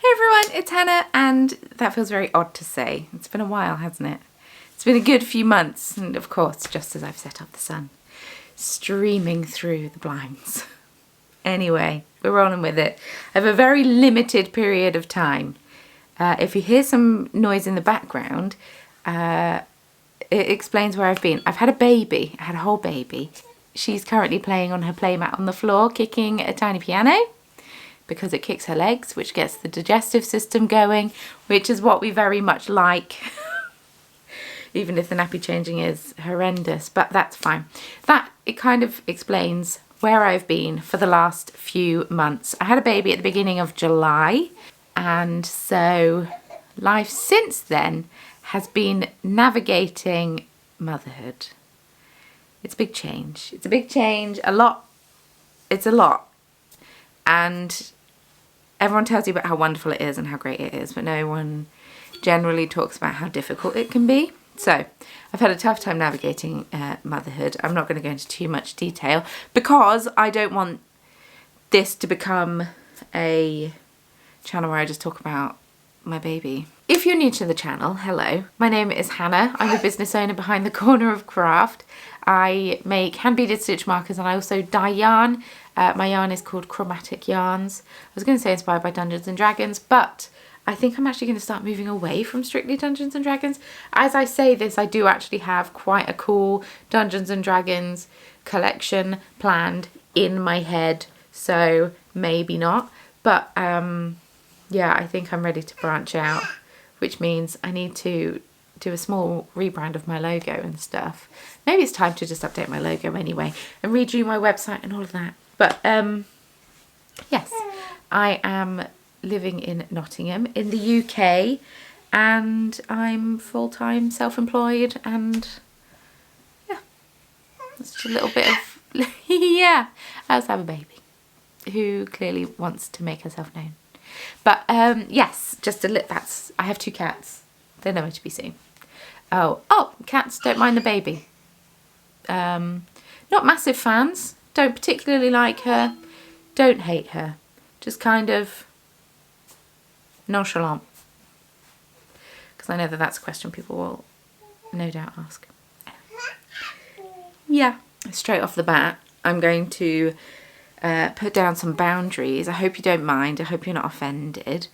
Hey everyone, it's Hannah, and that feels very odd to say. It's been a while, hasn't it? It's been a good few months, and of course, just as I've set up the sun, streaming through the blinds. Anyway, we're rolling with it. I have a very limited period of time. If you hear some noise in the background, it explains where I've been. I've had a baby. I had a whole baby. She's currently playing on her playmat on the floor, kicking a tiny piano, because it kicks her legs, which gets the digestive system going, which is what we very much like, even if the nappy changing is horrendous, but that's fine. It kind of explains where I've been for the last few months. I had a baby at the beginning of July, and so life since then has been navigating motherhood. It's a big change. It's a big change, a lot. It's a lot. And everyone tells you about how wonderful it is and how great it is, but no one generally talks about how difficult it can be. So I've had a tough time navigating motherhood. I'm not going to go into too much detail because I don't want this to become a channel where I just talk about my baby. If you're new to the channel, hello. My name is Hannah. I'm the business owner behind the Corner of Craft. I make hand-beaded stitch markers and I also dye yarn. My yarn is called Chromatic Yarns. I was going to say inspired by Dungeons and Dragons, but I think I'm actually going to start moving away from strictly Dungeons and Dragons. As I say this, I do actually have quite a cool Dungeons and Dragons collection planned in my head, so maybe not. But yeah, I think I'm ready to branch out, which means I need to do a small rebrand of my logo and stuff. Maybe it's time to just update my logo anyway and redo my website and all of that. But yes, I am living in Nottingham in the UK, and I'm full-time self-employed, and yeah, that's just a little bit of yeah, I also have a baby who clearly wants to make herself known. But yes, just a that's I have 2 cats. They're nowhere to be seen. Oh, cats don't mind the baby. Not massive fans. Don't particularly like her. Don't hate her. Just kind of nonchalant. Because I know that that's a question people will no doubt ask. Yeah. Straight off the bat, I'm going to put down some boundaries. I hope you don't mind. I hope you're not offended.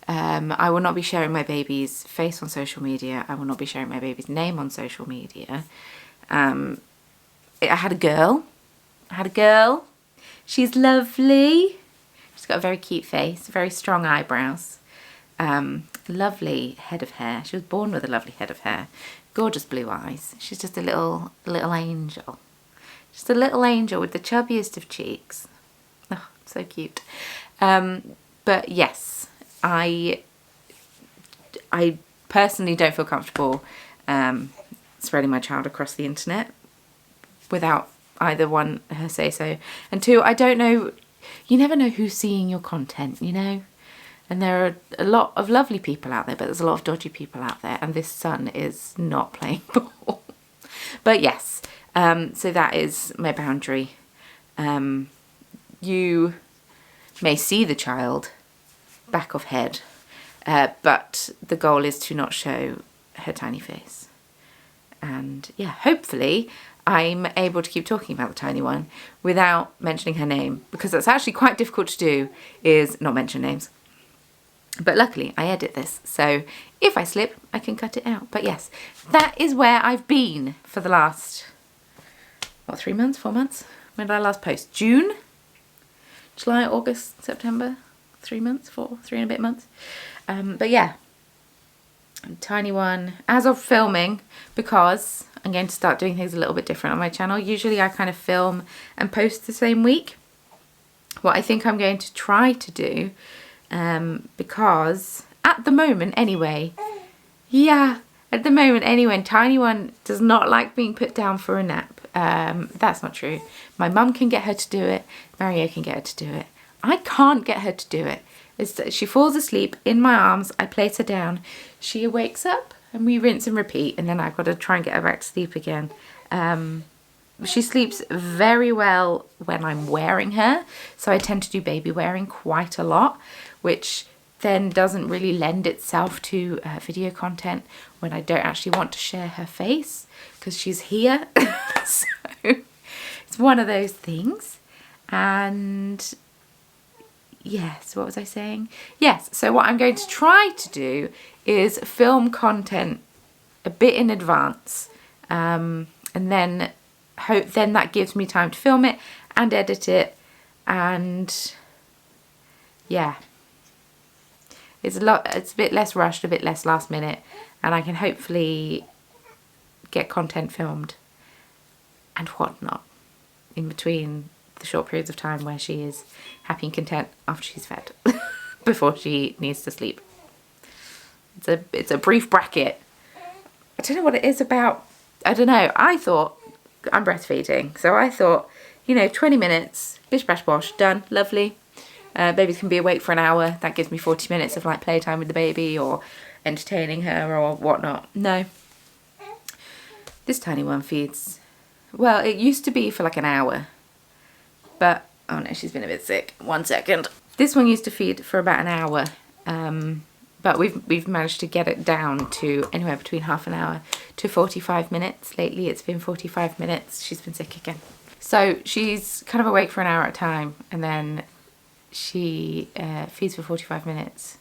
I will not be sharing my baby's face on social media. I will not be sharing my baby's name on social media. I had a girl. She's lovely. She's got a very cute face, very strong eyebrows, lovely head of hair. She was born with a lovely head of hair, gorgeous blue eyes. She's just a little angel. Just a little angel with the chubbiest of cheeks. Oh, so cute. But yes, I personally don't feel comfortable spreading my child across the internet without either one, her say so, and 2, I don't know, you never know who's seeing your content, you know, and there are a lot of lovely people out there, but there's a lot of dodgy people out there, and this son is not playing ball. But yes, so that is my boundary. You may see the child back of head, but the goal is to not show her tiny face. And yeah, hopefully I'm able to keep talking about the tiny one without mentioning her name, because that's actually quite difficult to do, is not mention names. But luckily I edit this, so if I slip I can cut it out. But yes, that is where I've been for the last, what, 3 months, 4 months? When did I last post? June? July, August, September? 3 months, 3 and a bit months. But yeah, tiny one as of filming, because I'm going to start doing things a little bit different on my channel. Usually I kind of film and post the same week. What I think I'm going to try to do, because at the moment anyway, tiny one does not like being put down for a nap. That's not true. My mum can get her to do it. Mario can get her to do it. I can't get her to do it. She falls asleep in my arms, I place her down, she wakes up, and we rinse and repeat, and then I've got to try and get her back to sleep again. She sleeps very well when I'm wearing her, so I tend to do baby wearing quite a lot, which then doesn't really lend itself to video content when I don't actually want to share her face because she's here. So it's one of those things. And yes, what was I saying? Yes, so what I'm going to try to do is film content a bit in advance, and then that gives me time to film it and edit it, and yeah, it's a bit less rushed, a bit less last minute, and I can hopefully get content filmed and whatnot in between the short periods of time where she is happy and content after she's fed before she needs to sleep. It's a brief bracket. I don't know what it is about. I don't know. I thought, I'm breastfeeding, so I thought, 20 minutes, bish bash bosh, done, lovely. Babies can be awake for an hour. That gives me 40 minutes of like playtime with the baby or entertaining her or whatnot. No. This tiny one feeds, well, it used to be for like an hour, but, oh no, she's been a bit sick. 1 second. This one used to feed for about an hour, but we've managed to get it down to anywhere between half an hour to 45 minutes. Lately it's been 45 minutes. She's been sick again. So she's kind of awake for an hour at a time, and then she feeds for 45 minutes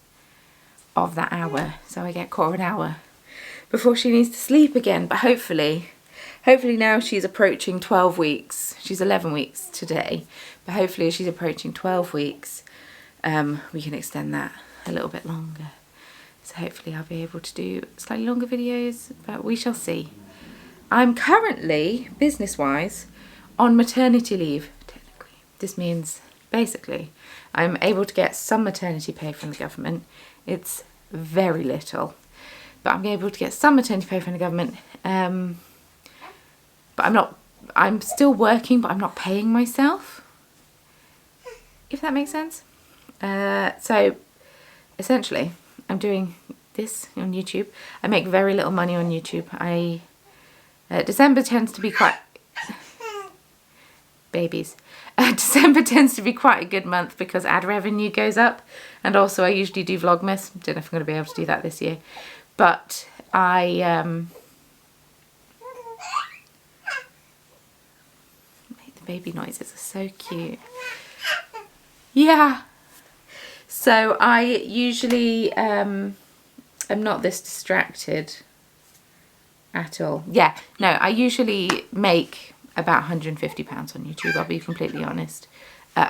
of that hour. So I get quarter of an hour before she needs to sleep again. But hopefully now she's approaching 12 weeks. She's 11 weeks today, but hopefully as she's approaching 12 weeks, we can extend that a little bit longer. So hopefully I'll be able to do slightly longer videos, but we shall see. I'm currently, business-wise, on maternity leave, technically. This means, basically, I'm able to get some maternity pay from the government. It's very little, but I'm able to get some maternity pay from the government. But I'm still working, but I'm not paying myself, if that makes sense. So essentially, I'm doing this on YouTube. I make very little money on YouTube. December tends to be quite... Babies. December tends to be quite a good month because ad revenue goes up. And also I usually do Vlogmas. Don't know if I'm going to be able to do that this year. But the baby noises are so cute. Yeah. So I usually am not this distracted at all. Yeah, no, I usually make about £150 on YouTube, I'll be completely honest,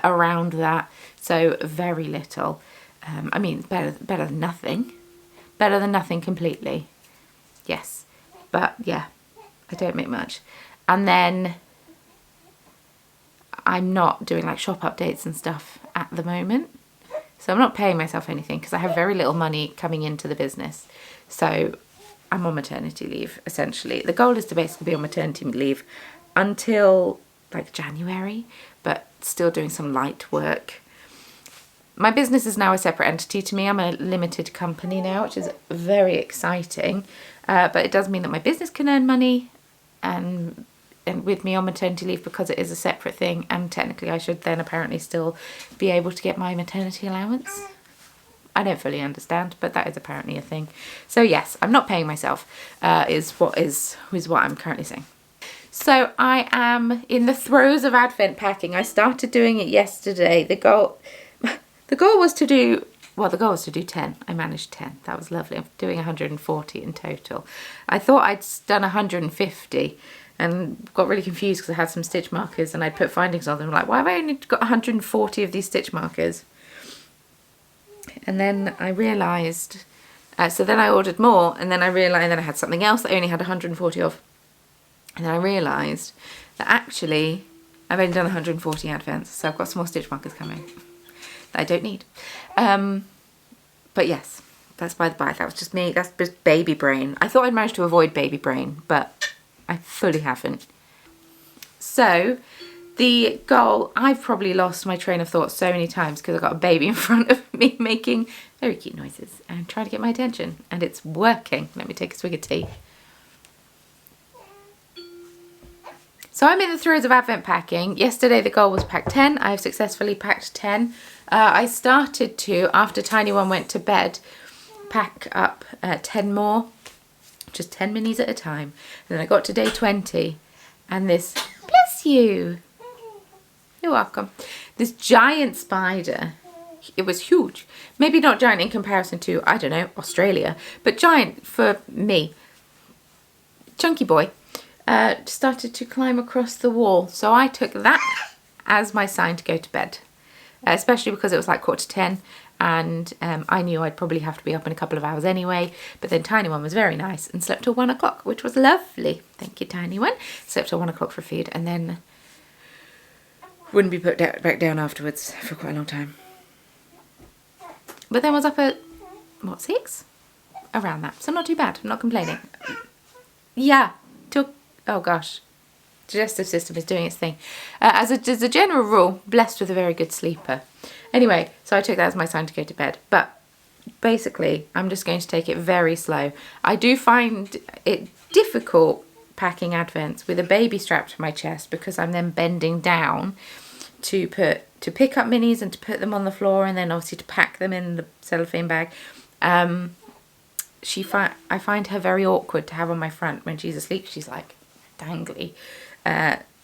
around that. So very little. I mean, better than nothing. Better than nothing completely. Yes. But yeah, I don't make much. And then I'm not doing like shop updates and stuff at the moment. So I'm not paying myself anything because I have very little money coming into the business. So I'm on maternity leave, essentially. The goal is to basically be on maternity leave until like January, but still doing some light work. My business is now a separate entity to me. I'm a limited company now, which is very exciting. But it does mean that my business can earn money and with me on maternity leave because it is a separate thing, and technically I should then apparently still be able to get my maternity allowance. I don't fully understand, but that is apparently a thing. So yes, I'm not paying myself, is what I'm currently saying. So I am in the throes of Advent packing. I started doing it yesterday. The goal was to do, well, the goal was to do 10. I managed 10. That was lovely. I'm doing 140 in total. I thought I'd done 150 and got really confused because I had some stitch markers and I'd put findings on them. Like, why have I only got 140 of these stitch markers? And then I realised, so then I ordered more, and then I realised, and then I had something else that I only had 140 of. And then I realised that actually I've only done 140 Advents, so I've got some more stitch markers coming that I don't need. But yes, that's by the by. That was just me. That's just baby brain. I thought I'd managed to avoid baby brain, but I fully haven't. So the goal, I've probably lost my train of thought so many times because I've got a baby in front of me making very cute noises and trying to get my attention, and it's working. Let me take a swig of tea. So I'm in the throes of Advent packing. Yesterday the goal was pack 10. I've successfully packed 10. I started to, after Tiny One went to bed, pack up 10 more, just 10 minis at a time. And then I got to day 20 and this, bless you, you're welcome, this giant spider, it was huge. Maybe not giant in comparison to, I don't know, Australia, but giant for me. Chunky boy. Started to climb across the wall. So I took that as my sign to go to bed, especially because it was like 9:45 and I knew I'd probably have to be up in a couple of hours anyway. But then Tiny One was very nice and slept till 1 o'clock, which was lovely. Thank you, Tiny One. Slept till 1 o'clock for feed and then wouldn't be put back down afterwards for quite a long time. But then was up at, what, 6? Around that. So not too bad. I'm not complaining. Yeah. Oh gosh, digestive system is doing its thing. As a general rule, blessed with a very good sleeper. Anyway, so I took that as my sign to go to bed. But basically, I'm just going to take it very slow. I do find it difficult packing Advents with a baby strapped to my chest because I'm then bending down to pick up minis and to put them on the floor and then obviously to pack them in the cellophane bag. I find her very awkward to have on my front when she's asleep. She's like dangly,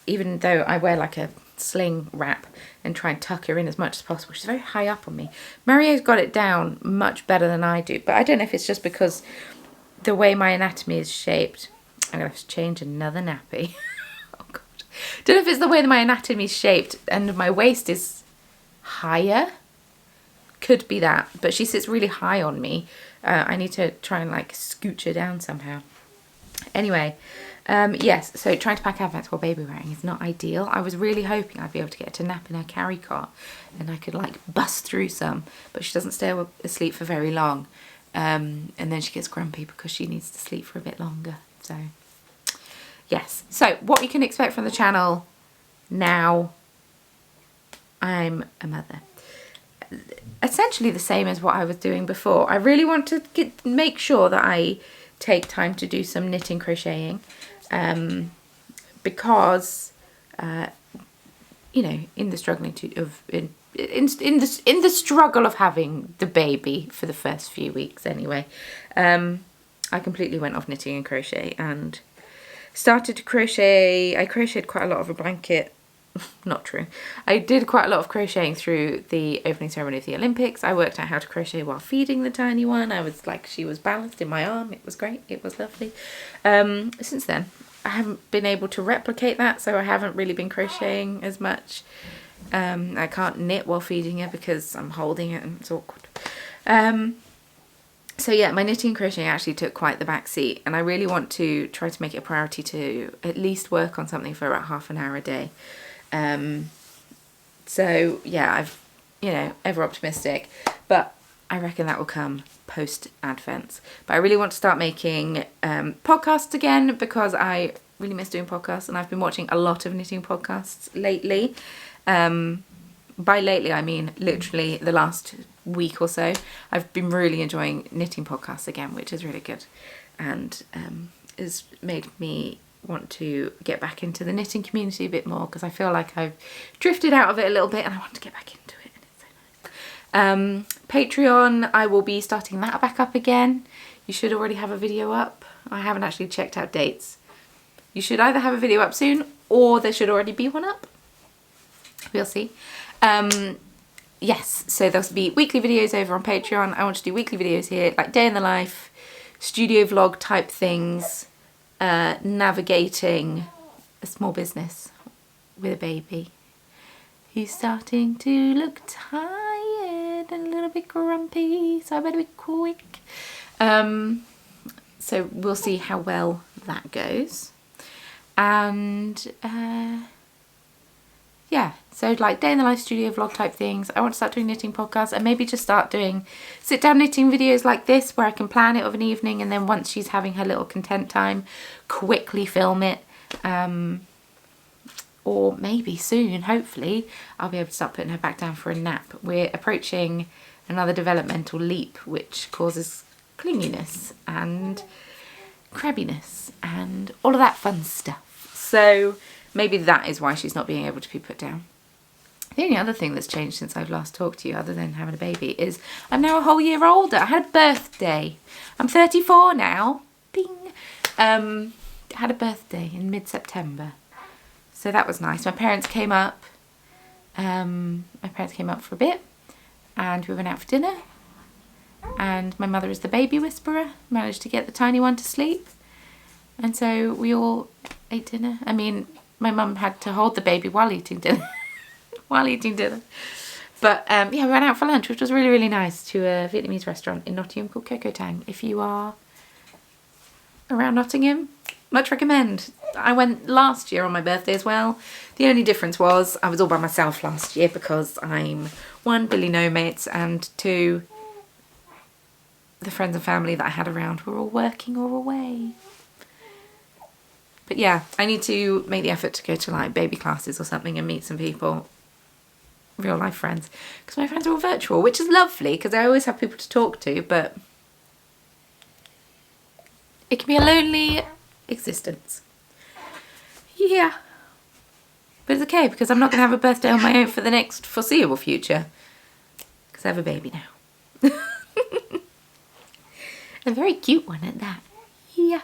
even though I wear like a sling wrap and try and tuck her in as much as possible. She's very high up on me. Marie's got it down much better than I do, but I don't know if it's just because the way my anatomy is shaped. I'm gonna have to change another nappy. Oh god, don't know if it's the way that my anatomy is shaped and my waist is higher. Could be that, but she sits really high on me. I need to try and like scooch her down somehow. Anyway, yes, so trying to pack Advents while baby wearing is not ideal. I was really hoping I'd be able to get her to nap in her carry cot and I could like bust through some, but she doesn't stay asleep for very long. And then she gets grumpy because she needs to sleep for a bit longer. So, yes. So, what you can expect from the channel now, I'm a mother. Essentially the same as what I was doing before. I really want to make sure that I take time to do some knitting, crocheting, because you know, in the struggle of having the baby for the first few weeks anyway, I completely went off knitting and crochet and started to crochet. I crocheted quite a lot of a blanket. Not true. I did quite a lot of crocheting through the opening ceremony of the Olympics. I worked out how to crochet while feeding the tiny one. I was like, she was balanced in my arm. It was great. It was lovely. Since then, I haven't been able to replicate that, so I haven't really been crocheting as much. I can't knit while feeding her because I'm holding it and it's awkward. So yeah, my knitting and crocheting actually took quite the back seat, and I really want to try to make it a priority to at least work on something for about half an hour a day. So yeah, I've, you know, ever optimistic, but I reckon that will come post Advent. But I really want to start making podcasts again because I really miss doing podcasts, and I've been watching a lot of knitting podcasts lately. By lately I mean literally the last week or so. I've been really enjoying knitting podcasts again, which is really good, and has made me want to get back into the knitting community a bit more because I feel like I've drifted out of it a little bit and I want to get back into it, and it's so nice. Patreon, I will be starting that back up again. You should already have a video up. I haven't actually checked out dates. You should either have a video up soon or there should already be one up. We'll see. Yes, so there'll be weekly videos over on Patreon. I want to do weekly videos here, like day in the life, studio vlog type things, navigating a small business with a baby who's starting to look tired and a little bit grumpy, so I better be quick. So we'll see how well that goes. And yeah, so like day in the life studio vlog type things. I want to start doing knitting podcasts and maybe just start doing sit down knitting videos like this where I can plan it of an evening, and then once she's having her little content time, quickly film it. Or maybe soon, hopefully, I'll be able to start putting her back down for a nap. We're approaching another developmental leap which causes clinginess and crabbiness and all of that fun stuff. So maybe that is why she's not being able to be put down. The only other thing that's changed since I've last talked to you, other than having a baby, is I'm now a whole year older. I had a birthday. I'm 34 now. Bing. I had a birthday in mid-September. So that was nice. My parents came up. For a bit, and we went out for dinner. And my mother is the baby whisperer. Managed to get the tiny one to sleep. And so we all ate dinner. I mean, my mum had to hold the baby while eating dinner. But yeah, we went out for lunch, which was really, really nice, to a Vietnamese restaurant in Nottingham called Coco Tang. If you are around Nottingham, much recommend. I went last year on my birthday as well. The only difference was I was all by myself last year because I'm, 1, Billy no mates, and 2, the friends and family that I had around were all working or away. But yeah, I need to make the effort to go to like baby classes or something and meet some people, real life friends, because my friends are all virtual, which is lovely because I always have people to talk to, but it can be a lonely existence. Yeah. But it's okay because I'm not going to have a birthday on my own for the next foreseeable future because I have a baby now. A very cute one at that. Yeah.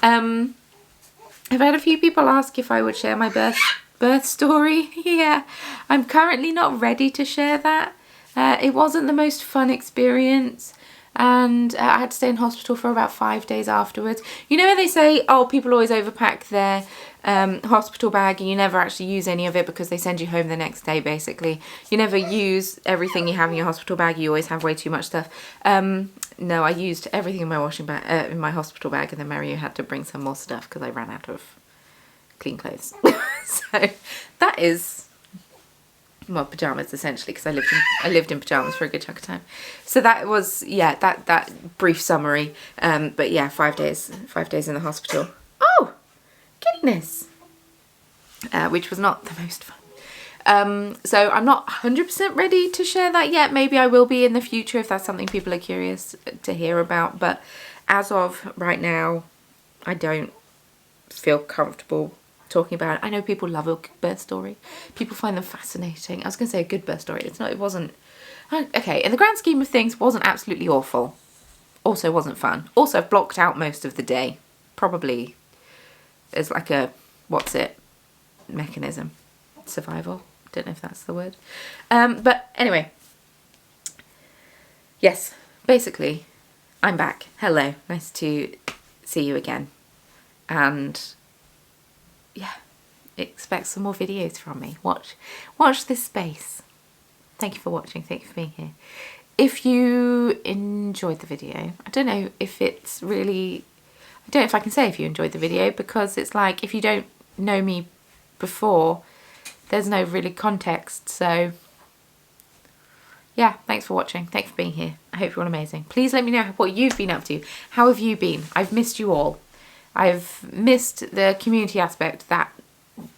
I've had a few people ask if I would share my birth story. Yeah. I'm currently not ready to share that. It wasn't the most fun experience. And I had to stay in hospital for about 5 days afterwards. You know when they say, oh, people always overpack their hospital bag and you never actually use any of it because they send you home the next day, basically. You never use everything you have in your hospital bag. You always have way too much stuff. No, I used everything in my in my hospital bag, and then Mario had to bring some more stuff because I ran out of clean clothes. So that is... well, pyjamas essentially, because I lived in pyjamas for a good chunk of time. So that was, yeah, that brief summary. But yeah, 5 days in the hospital. Oh, goodness. Which was not the most fun. So I'm not 100% ready to share that yet. Maybe I will be in the future if that's something people are curious to hear about. But as of right now, I don't feel comfortable talking about it. I know people love a good birth story. People find them fascinating. I was going to say a good birth story. It wasn't. Okay, in the grand scheme of things, wasn't absolutely awful. Also wasn't fun. Also blocked out most of the day. Probably as like a, mechanism. Survival. Don't know if that's the word. But anyway. Yes, basically, I'm back. Hello. Nice to see you again. And yeah, expect some more videos from me. Watch this space. Thank you for watching. Thank you for being here. If you enjoyed the video, I don't know if it's really... I don't know if I can say if you enjoyed the video, because it's like if you don't know me before, there's no really context. So yeah, thanks for watching. Thanks for being here. I hope you're all amazing. Please let me know what you've been up to. How have you been? I've missed you all. I've missed the community aspect that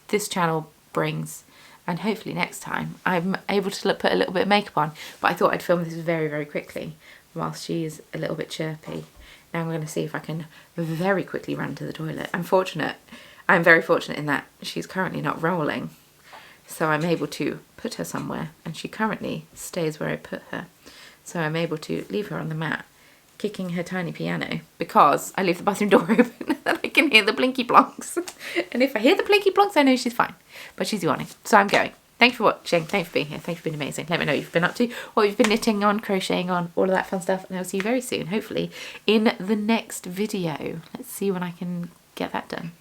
this channel brings, and hopefully next time I'm able to put a little bit of makeup on. But I thought I'd film this very, very quickly whilst she's a little bit chirpy. Now I'm going to see if I can very quickly run to the toilet. I'm very fortunate in that she's currently not rolling, so I'm able to put her somewhere, and she currently stays where I put her. So I'm able to leave her on the mat, kicking her tiny piano, because I leave the bathroom door open and I can hear the blinky blonks. And if I hear the blinky blonks, I know she's fine, but she's yawning. So I'm going. Thanks for watching. Thanks for being here. Thanks for being amazing. Let me know what you've been up to, what you've been knitting on, crocheting on, all of that fun stuff. And I'll see you very soon, hopefully in the next video. Let's see when I can get that done.